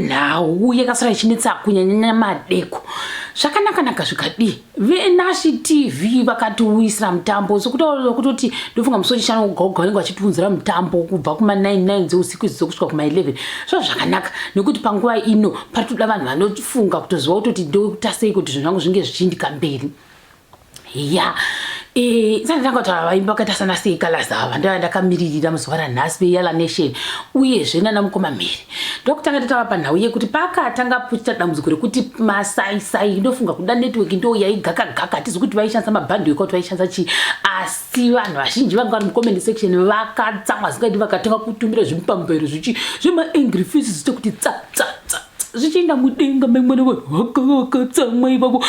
Now yakasara ichinetsa kunyanya madeko. Zvakanaka zvikadi. NashTv vakatiwisira mutambo sokutaura kuti ndofunga musori chano kugauga vachitiunzira mutambo kubva kuma 9 dzeusiku kusvika kuma 11. Zvakanaka nekuti panguva ino paritoda vanhu vanofunga kutoziva kuti ndokutasei kuti zvinhu zvangu zvinge zvichiindika mberi. Ya sandanga kutaura vaimba vakaita sana sei Calaz ava ndakamiririra muzuva ranhasi veYala Nation uyezve nana mukoma Mhere. Ndokutanga tataura panhau yekuti pakatanga puchita dambudziko rekuti masaisai ndofunga kuda network ndo yaigaka hatizi kuti vaishandisa mabhandle ekuti vaishandisa chi, asi vanhu vazhinji vanga vari mucomment section vakatsamwa zingadi vakatanga kutumira zvimupambero zvema-angry faces zvite kuti zvichienda mudenga memwene vakatsamwa ivavo.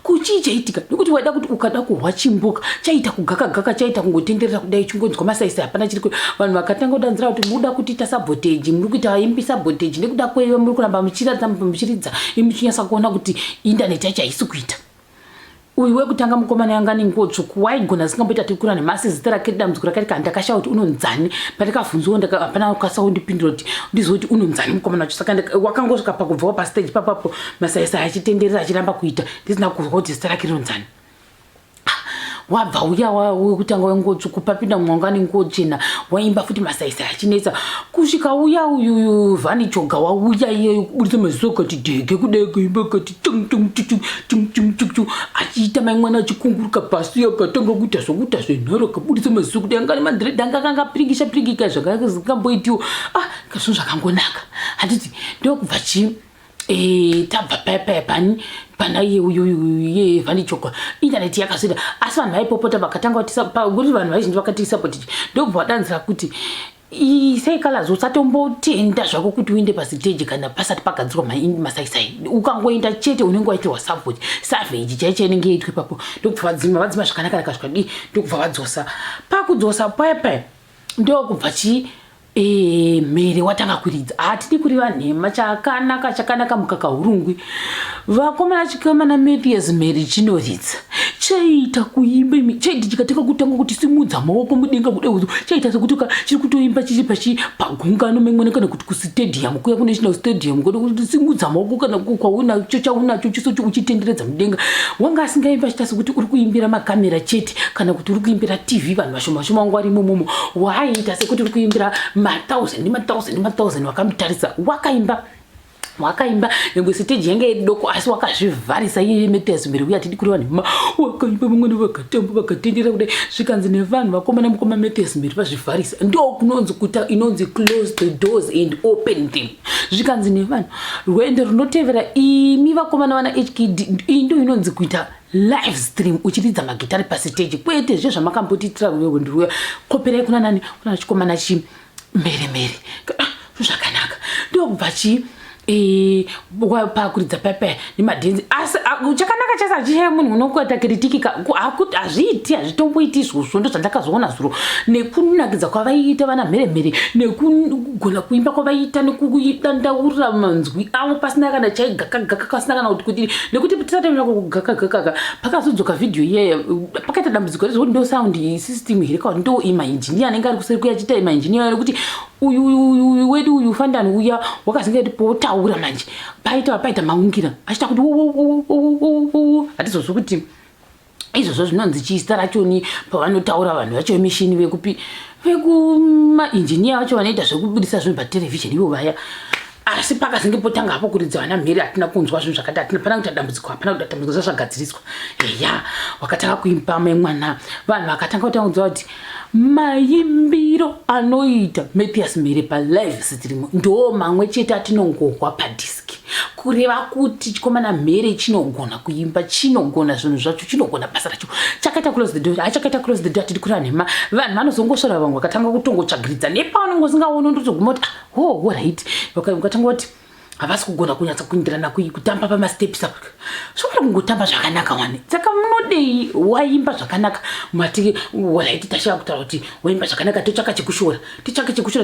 Kuchii chaitika nekuti waida kuti ukada kuhwa chimbuka chaita kugaka chaita kungotenderera kudai chungonzwa masaisai hapana chiri vanhu vakatanga kudanzira kuti muda kuita sabotage muri kuita imbi sabotage nekuda kweiva muri kuramba muchiridza imuchinyasa kuona kuti internet yacho haisi kuita. Uyu wekutanga mukomana yanga ningotsvuku waigona singamboita tikura nemasi zita rake dambudziko rakati kana ndakashaura kuti unonzani pandakavhunzwa hapana kasaundipindura kuti ndizoti unonzani mukomana wacho saka wakangosvika pakubvawo pastage papapo masaisai achitenderera achiramba kuita ndisina kuzwa kuti zita rake rinonzani. Wabva uya wekutanga wengotsvuku papinda mwangani ngochena waimba futi masaisai achinetsa kusvika uya uyu vhani choga wauya iye kuburitsa maziso kati dhege kudai kuimba kati achiita maimwana achikunguruka pasi akatanga kuita zvokuita zvenharo akaburitsa maziso kuti angani madhiredhi anga akanga pirikika zvakangamboitiwo kazvinhu zvakangonaka handiti ndokubva tabva payapani pana iye uye vhani choga internet yakasvida asi vanhu vaipopota vakatanga kuti vanhu vazhinji vakati sapotiji ndobva wadanzira kuti sei Calaz usatombotenda zvako kuti uinde pasiteji kana pasati pagadzirwa masaisai ukangoenda chete unenge waitirwa savage chaicho inenge yaitwa ipapo ndokubva vadzima zvakanaka zvikadi ndokubva vadzosa pakudzosa paya ndokubva Mhere watanga kuridza hatidi kuriva nhema chakanaka mukaka hurungwi vakomana chikomana Mathias Mhere chinoridza chaita kuimba chaiti chikateka kutanga kuti simudza maoko mudenga kudai chaita sekuti chiri kutoimba chiri pagungano memwene kana kuti kustadium kuya kune china stadium kuti simudza maoko kana kwaunacho chaunacho chiso uchitenderedza mudenga wanga asingaimba chita sekuti uri kuimbira makamera chete kana kuti uri kuimbira TV vanhu vashoma wangu vari imomo waiita sekuti uri kuimbira ma1000 wakamutarisa wakaimba nengwe stage yange idoko asi wakazvivharisa iye Mathias Mhere uya atidi kuriva nhema wakaimba mumwe vakatamba vakatendera kudai zvikanzi nevanhu vakomana mukoma Mathias Mhere vazvivharisa ndo kunonzi kuita inonzi close the doors and open them zvikanzi nevanhu rwendo runotevera imi vakomana vana HKD ndo inonzi kuita live stream uchiridza magitari pastage kwete zve zvamakambotitira rwendo rwuya koperai kuna nani kuna chikomana Mhere zvakanaka ndokubva pakuridza papa nemadhenzi asi chakanaka chasachiye munhu unokuita kritikika akuti hazvitomboiti izvozvo ndo zvandakazoona zviro nekunakidza kwavaiita vana Mhere nekugona kuimba kwavaiita nekudandaurira manzwi avo pasina kana chaigakagaka pasina kana kuti nekuti tisatemera kugakagaka pakazodzoka vhidhiyo iyeyo pakaita dambudziko rezvekuti ndo sound system here kwa ndo imainjiniya anenge ari kuseri kuya achiita imainjiniya nekuti uyu wedu uyu fandani uya wakazingaiti potaura manje paita maungira achita kuti hatizozvi kuti izvozvo zvinonzi chizita rachoni pavanotaura vanhu vacho vemishini vekumainjiniya vacho vanoita zvekubudisa zvinhu paterevhizheni ivo vaya asi pakazinge potanga hapo kuridza vana Mhere hatina kunzwa zvinhu zvakati hatina pana kuita dambudziko hapana kuita dambudziko zvagadziriswa wakatanga kuimba memwana vanhu vakatanga kutangudzwa kuti maimbiro anoita Mathias Mhere palive stream ndo mamwe chete atinongohwa padhiski kureva kuti chikomana Mhere chinogona kuimba chinogona zvinhu zvacho chinogona basa racho chakaita close the door achakaita close the door atidi kureva nhema vanhu vanozongosvara vamwe vakatanga kutongotsvagiridza nepavanongosingaona ndotoguma kuti right vakatanga kuti havasi kugona kunyatsa kuindirana kutamba pamasteps apa zvokuda kungotamba zvakanaka wani saka munodei waimba zvakanaka mati waraiti tashaya kutaura kuti waimba zvakanaka totsvaka chekushora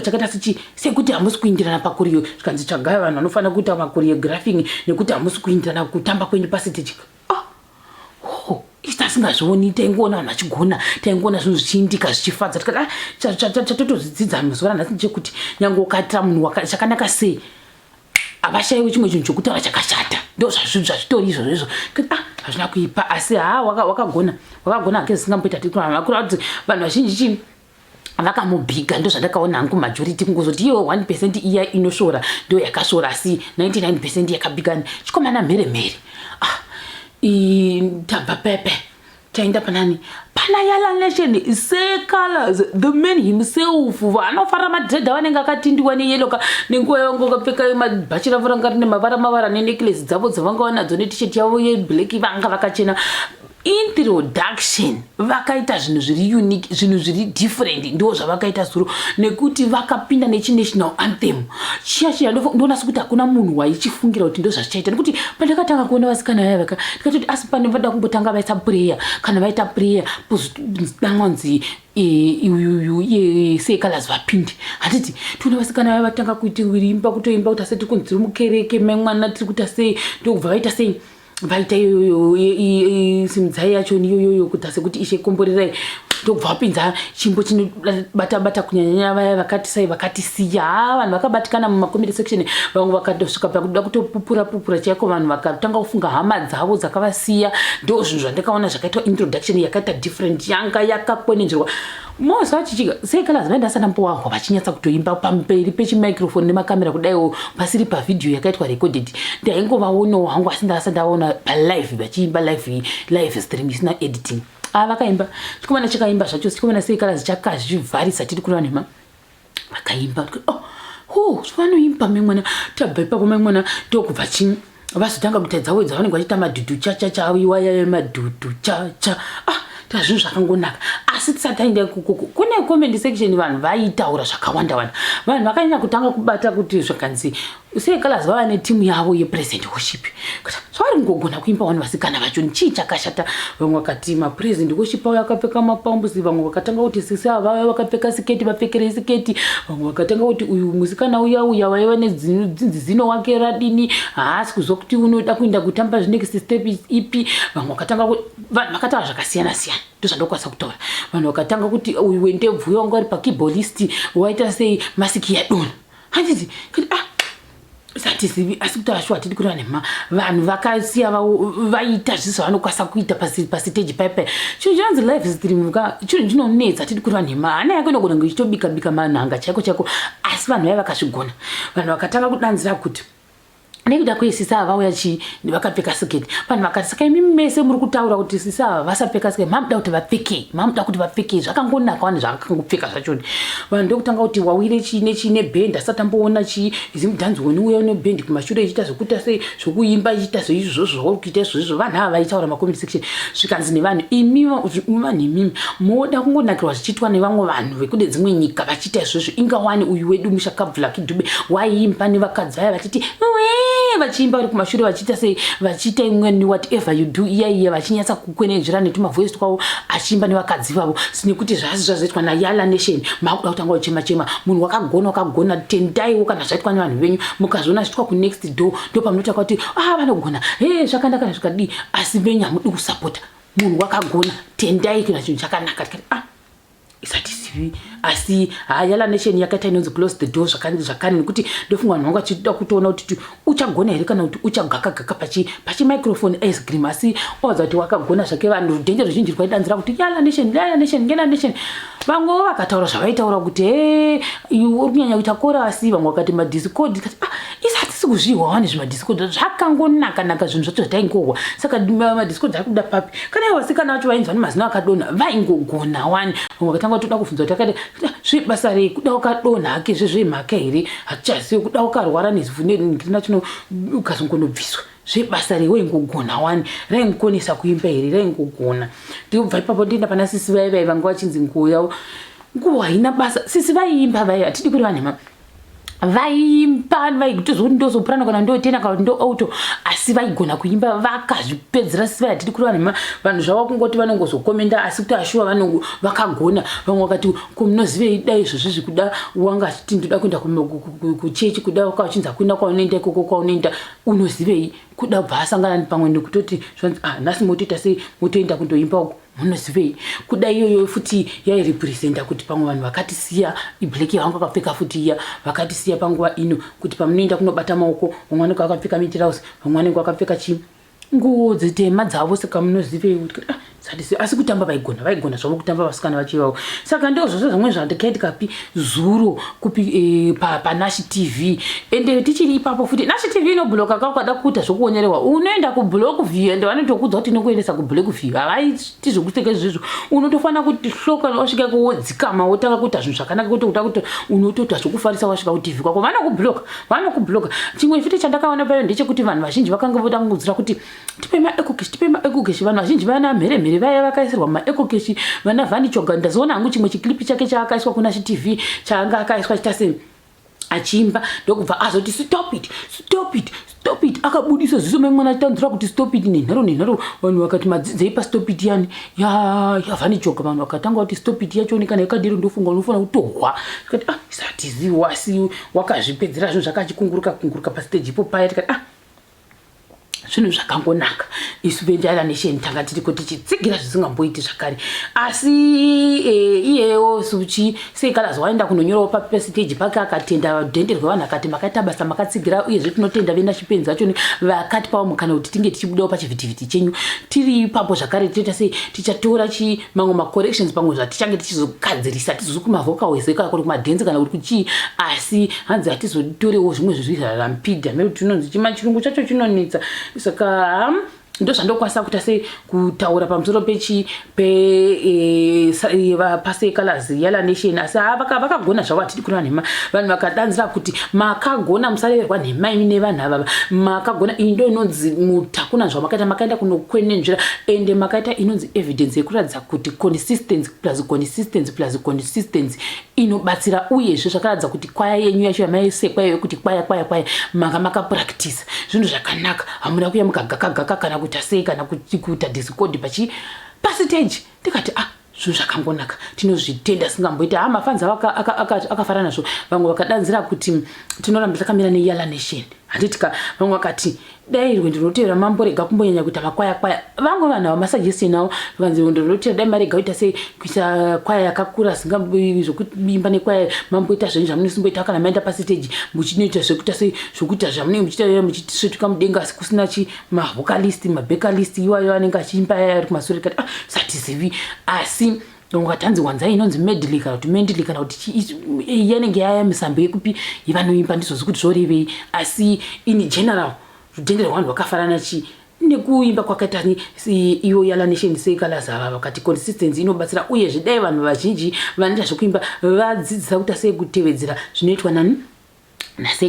chakaita sekuti hamusi kuindirana pakuriyo zvikanzi tsvagai vanhu vanofanira kuita makoreographing nekuti hamusi kuindirana kutamba kwenyu pasiteji tasingazvioni taingoona vanhu vachigona taingoona zvinhu zvichiindika zvichifadza tikati chatotozvidzidza muzuva ranhasi chekuti nyange ukatira munhu chakanaka sei avashayiwi chimwe chinhu chokutaura chakashata ndo zvazvitori izvozvo hazvina kuipa asi wakagona hake zisingamboita tikura kuti vanhu vazhinji vakamubhiga ndo zvandakaona hangu majority kungozoti iyo 1% iya inoshora ndo yakashora asi 99% yakabhigana chikomana mhere tabva pepe taenda panani pana yala nation say Calaz the man himself vanofara madredha vanenge akatindiwa neyellow nenguva yangu kapfeka mabhachira vuranga rine mavara nenecklace dzavo dzavanga wanadzo net-shirt yavo yeblack vanga vakachena introduction vakaita zvinhu zviri unique zvinhu zviri different ndo zvavakaita zuro nekuti vakapinda nechi-national anthem chiya ndoona sekuti hakuna munhu waichifungira kuti ndo zvazvichaita nekuti pandakatanga kuona vasikana vaya ndikatoti asi pane vada kumbotanga vaita prayer kana vaita prayer danwanzi sei Calaz vapinde hatiti tuna vasikana vaya vatanga kuimba kutoimba kuti asati kunziri mukereke memwana tiri kuita sei ndokubva vaita sei vaita simudzai yacho niyoyoyo kuti asekuti ishe komborerai ndokubva vapinza chimbo chinobata kunyanya vaya vakati siya vanhu vakabatikana mumacomedy section vamwe vakatosvika pakuda kutopupura chaiko vanhu vakatanga kufunga hama dzavo dzakavasiya ndo zvinhu zvandakaona zvakaitwa introduction yakaita different yanga yakakwenenzverwa moza vachichika sei Calaz vaindasana mbowahwa vachinyatsa kutoimba pamberi pechimicrophone nemakamera kudaiwo pasiri pavhidhiyo yakaitwa recorded ndaingovaonawo hangu asi ndasandaona palive vachiimba live stream isina editing vakaimba chikomana chakaimba zvacho chikomana sei Calaz chakazvivharisa tiri kureva nema vakaimba zvavanoimba memwana tabva ipapo memwana ndokubva chini vazotanga kuita dzavo dzavanenge vachiita madhudhu chacha iwaya madhudhu chacha zvinhu zvakangonaka asi tisati aenda kune comment section vanhu vaitaura zvakawanda vanhu vakanyanya kutanga kubata kuti zvakanzi sei Calaz vava netimu yavo yepresent worship kuti zvavari ngogona kuimba vanhu vasikana vacho chii chakashata vamwe vakati mapresent worship avo vakapfeka mapambusi vamwe vakatanga kuti sisa vava vakapfeka siketi vapfekere siketi vamwe vakatanga kuti uyu musikana uya vaiva nedzinzi zino wake radini haasi kuzokuti unoda kuenda kutamba next step ipi vamwe vakatanga vanhu vakataura zvakasiyana siyana ndozvandokwanisa kutaura vanhu vakatanga kuti uyu wendebvu wangu ari pakeyboardist waita sei masiki yadona handiti satizivi asi kutaura shuwa tiri kureva nema vanhu vakasiya vaita zvisi vanokwanisa kuita pasiteji paipai chinhu chinonzi live stream chinhu chinonetsa tiri kureva nema hana yako inogona ngichitobika manhanga chaiko asi vanhu vaya vakazvigona vanhu vakatanga kudanzira kuti nekuda kwesisa vauya vakapfeka siketi vanhu vakati saka imi mese muri kutaura kuti sisa vasapfeka siketi mamuda kuti vapfeke zvakangonaka vanhu zvakangopfeka zvachoni vanhu ndokutanga kuti wawire chine bhendi asati amboona zimudhanzi woni uya nebhendi kumashure ichiita zvokuita sei zvokuimba ichiita zvoizvozvo kuita izvozvo vanhu ava vaitaura macomedy section zvikanzi nevanhu imimi moda kungonakirwa zvichiitwa nevamwe vanhu vekude dzimwe nyika vachiita izvozvo ingawani uyu wedu mushakabvula kidhube waiimba nevakadzi vaya vachiti vachiimba vari kumashure vachiita sei vachiita imweni whatever you do iya vachinyatsa kukwenenzvera netumavoice twavo achiimba nevakadzi vavo sinekuti zvasi zvazoitwa nayala nation makuda kutanga uchema munhu wakagona tendaiwo kana zvaitwa nevanhu venyu mukazoona zviitwa kunext door ndo pamunota kuti vanogona zvakanaka nezvikadii asi venyu hamudi kusapota munhu wakagona tendai kana chinhu chakanaka tikati isatizivi asi yala nation yakaita inonzi close the door zvakare nekuti ndofunga vanhu vanga vachida kutoona kuti uchagona here kana kuti uchagaka pachi microphone ice cream asi waza kuti wakagona zvake vanhu rudhende ruzhinji rwaidanzira kuti yala nation vamwewo vakataura zvavaitaura kuti uri kunyanya kuita korasi vamwe vakati madiscord isati sikuzvihwa wani zvimadiscord zvakangonaka zvinhu zvacho zvataingohwa saka madiscord ari kuda papi kana ivo vasikana vacho vainzwa nemazino akadonha vaingogona wani vamwe vakatanga toda kubvunza kuti akati zvibasa rei kuda ukadonha hake zvezvemhaka here hatichazivi kuda ukarwara nezivhu nechino ukazongonobviswa zvibasa rei waingogona wani raingonesa kuimba here raingogona ndikubva ipapo ndienda pana sisi vai vanga vachinzi nguo yavo nguo haina basa sisi vaiimba vai hatidi kuri vanhema vaimba vaitozoti ndozopurana kana ndotena kana ndo auto asi vaigona kuimba vakazvipedzera sisi vai hatidi kuri vanhema vanhu zvavo kungoti vanongozokomenda asi kuti ashuwa vakagona vamwe vakati munozive dai izvozvi kuda wanga achiti ndoda kuenda kuchechi kuda ukachinza kuenda kwaunoenda ikoko kwaunoenda unozivei kuda kubva asangana pamwe nekutoti nhasi motoita sei motoenda kundoimba uko munozivei kudai iyoyo futi yairepresenta kuti pamwe vanhu vakatisiya iblack yangu akapfeka futi iya vakatisiya panguva ino kuti pamunoenda kunobata maoko vamwe vanenge vakapfeka mitirausi vamwe vanenge vakapfeka nguo dzitema dzavo saka munozivei kuti asi kutamba vaigona zvavo kutamba vasikana vachivawo saka ndozvose zvamwe zvandikaitikapi zuro kupi paNashTv ende tichiri ipapo futi NashTv inobloka kakada kuita zvokuonyerewa unoenda kublock view ende vanotokudza kuti inokuendesa kublock view havaiti zvokuteka izvizvo unotofanira kuti hloka wasvika kuwodzikama wotanga kuita zvinhu zvakanaka kuti uta kuti unotoita zvokufarisa wasvika kuTV kwako vanokubloka chimwe futi chandakaona payo ndechekuti vanhu vazhinji vakanga votangudzira kuti tipe maecocash vanhu vazhinji vana mhere vaya vakaisirwa maecocash vana vani Choga ndazoona hangu chimwe chiklipi chake chaakaiswa kuNashTv chaanga akaiswa chitase achimba ndokubva azoti stop it akabudisa ziso memwana tanzura kuti stop it nenharo vanhu vakati madzidze pa stop it yani ya vani Choga vanhu vakatanga kuti stop it yacho kana yakadiro ndofunga unofana kutohwa tikati isatiziwa asi wakazvipedzera zvinhu zvakachikunguruka pa stage ipo paya tikati zvinhu zvakangonaka isu vendala nation tanga tiri kuti tichitsigira zvisingamboiti zvakare asi iyewo suchi Calaz waenda kunonyorawo pa stage pake akatenda dhenderwe vanhu akati makaita basa makatsigira uyezve tinotenda venachipenzi vacho vakati pawo mukana kuti tinge tichibudawo pachivhitivhiti chenyu tiri ipapo zvakare toita sei tichatora mamwe macorrections pamwe zvatichange tichizokadzirisa tizokumavocals kana kuti kumadhenzi kana kuti kuchii asi hanzi hatizotorewo zvimwe zvezvirampidha mekuti tinonzi chimachirungu chacho chinonetsa saka ndo zvandokwanisa kuita sei kutaura pamusoro Calaz yala nation asi vakagona zvavo atidi kureva nhema vanhu vakadanzira kuti makagona musareverwa nhema imi nevanhu ava makagona iyi ndo inonzi mutakuna zvamakaita makaenda kunokwenenzvera ende makaita inonzi evidence yekuratidza kuti consistency inobatsira uyezve zvakaratidza kuti kwaya yenyu yacho yamaisekwa iyoyo kuti kwaya manga makapractice zvinhu zvakanaka hamuna kuya mukagaka kana kuita sei kana kuita discord pastage tikati zvinhu zvakangonaka tinozvitenda singamboita mafanzi akafara nazvo vamwe vakadanzira kuti tinoramba takamira neyala nation handitika vamwe vakati dai rwendo runotevera mamborega kumbonyanya kuita makwaya vamwe vanhu vamasuggestion nawo vanzi rwendo runotevera dai marega kuita sei kuita kwaya yakakura zvokuimba nekwaya mamboita zvinhu zvamunosimboita kana maenda pastage muchinoita zvekuita sei zvokuita zvamunenge muchiita muchisvetuka mudenga asi kusina mavocalist mabackalist iwayo anenge achiimba ari kumashure kati satizivi asi ungatanzi wanzai inonzi medley kana kuti mendley kana kuti yanenge yaya misambo yekupi ivanoimba ndizvo kuti zvorevei asi in general rudendere rwanhu rwakafanana nekuimba kwakaita iwo yala nation Calaz ava vakati consistency inobatsira uyezve dai vanhu vazhinji vanoita zvokuimba vadzidzisa kuti sei kutevedzera zvinoitwa nani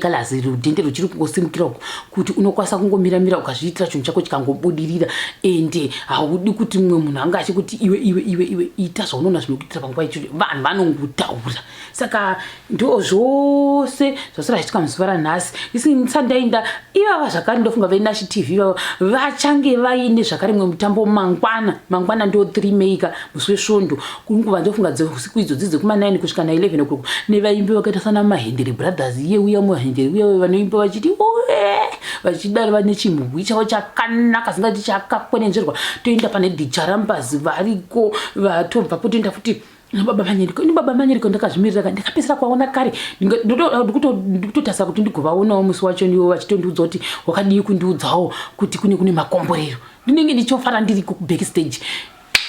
Calaz rudendere ruchiri kungosimukira kuti unokwanisa kungomira ukazviitira chinhu chako chikangobudirira ende haudi kuti mumwe munhu anga achikuti iwe ita zvaunoona zvinokuitira panguva ichocho vanhu vanongotaura saka ndo zvose zvasara zvichitika muzuva ranhasi isi ndisandainda ivava zvakare ndofunga veNashTv ivavo vachange vaine zvakare mwe mutambo mangwana ndo 3 Mhere musi wesvondo kunguva ndofunga dzeusiku idzodzi dzekuma9 kusvika na11 o'clock nevaimbi vakaita sana mahendere brothers uya muhendere uya vanoimba vachiti vachidaro vane chimhubwi chavo chakanaka singati chakakwenenzverwa toenda pane dicharambazi variko vatobvapo toenda futi baba manyeriko ndakazvimirira ndakapesera kwaona kare ndikutotarisa kuti ndigovaonawo musi wacho ndiwo vachitondiudza kuti wakadii kundiudzawo kuti kune makomborero ndinenge ndichofara ndiriko kubackstage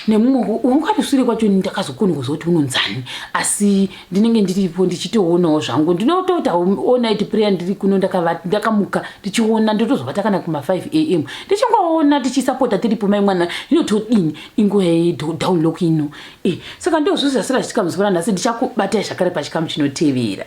nemumwe ungatisure kwacho ndakazokona kuzoti unonzani asi ndinenge ndiripo ndichitoonawo zvangu ndinotota night prayer ndiri kuno ndakamuka ndichiona ndotozovata kana kuma 5 am ndichingoona tichisapota tiripo mai mwana inotodini inguva yedownlock ino saka ndozvose zvasara zvichitika muzuva ranhasi ndichakubatai zvakare pachikamu chinotevera.